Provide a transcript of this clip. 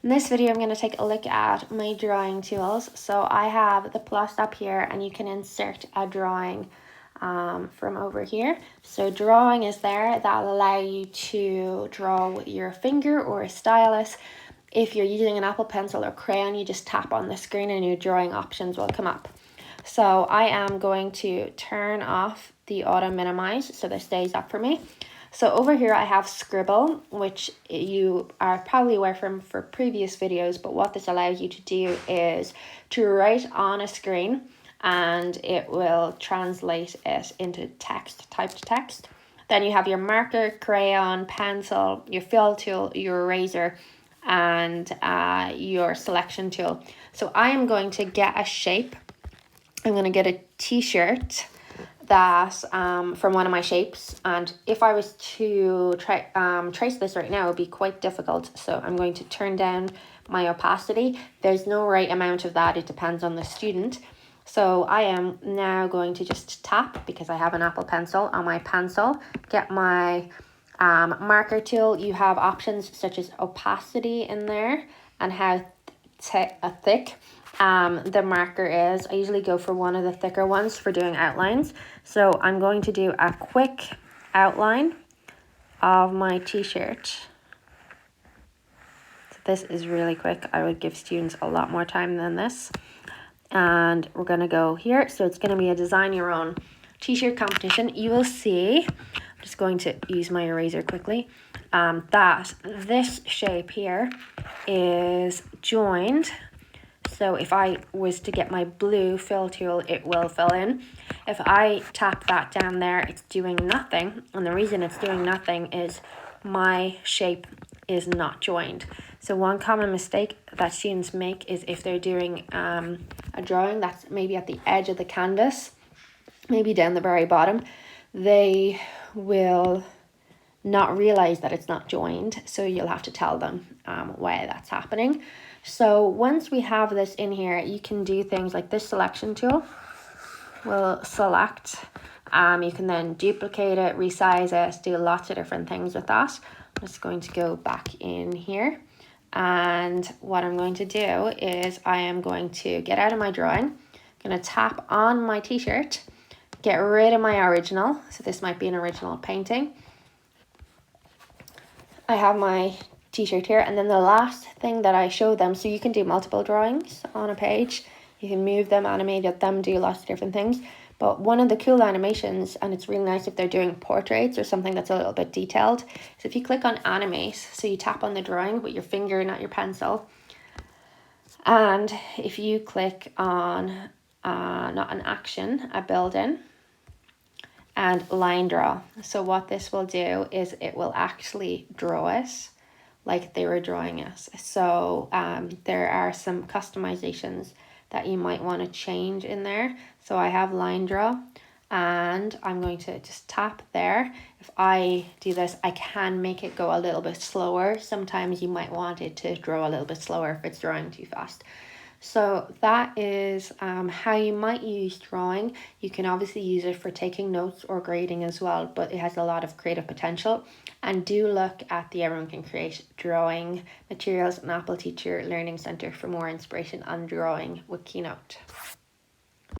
In this video, I'm going to take a look at my drawing tools. So I have the plus up here, and you can insert a drawing from over here. So drawing is there. That'll allow you to draw with your finger or a stylus. If you're using an Apple Pencil or crayon, you just tap on the screen and your drawing options will come up. So I am going to turn off the auto minimize so this stays up for me. So over here I have Scribble, which you are probably aware from for previous videos, but what this allows you to do is to write on a screen and it will translate it into text, typed text. Then you have your marker, crayon, pencil, your fill tool, your eraser, and your selection tool. So I am going to get a shape. I'm going to get a t-shirt that from one of my shapes, and if I was to trace this right now, it would be quite difficult. So I'm going to turn down my opacity. There's no right amount of that, it depends on the student. So I am now going to just tap, because I have an Apple Pencil, on my pencil, get my marker tool. You have options such as opacity in there and how thick the marker is. I usually go for one of the thicker ones for doing outlines. So I'm going to do a quick outline of my t-shirt. So this is really quick. I would give students a lot more time than this. And we're going to go here. So it's going to be a design your own t-shirt competition. You will see, I'm just going to use my eraser quickly, that this shape here is joined. So if I was to get my blue fill tool, it will fill in. If I tap that down there, it's doing nothing. And the reason it's doing nothing is my shape is not joined. So one common mistake that students make is if they're doing a drawing that's maybe at the edge of the canvas, maybe down the very bottom, they will not realize that it's not joined. So you'll have to tell them why that's happening. So once we have this in here, you can do things like this selection tool will select. You can then duplicate it, resize it, do lots of different things with that. I'm just going to go back in here. And what I'm going to do is I am going to get out of my drawing. I'm going to tap on my t-shirt, get rid of my original. So this might be an original painting. I have my t-shirt here, and then the last thing that I show them, so you can do multiple drawings on a page, you can move them, animate them, do lots of different things. But one of the cool animations, and it's really nice if they're doing portraits or something that's a little bit detailed, is if you click on animate, so you tap on the drawing with your finger, not your pencil, and if you click on not an action, a build-in, and line draw. So what this will do is it will actually draw it like they were drawing it. So there are some customizations that you might want to change in there. So I have line draw, and I'm going to just tap there. If I do this, I can make it go a little bit slower. Sometimes you might want it to draw a little bit slower if it's drawing too fast. So that is how you might use drawing. You can obviously use it for taking notes or grading as well, but it has a lot of creative potential. And do look at the Everyone Can Create drawing materials on Apple Teacher Learning Center for more inspiration on drawing with Keynote.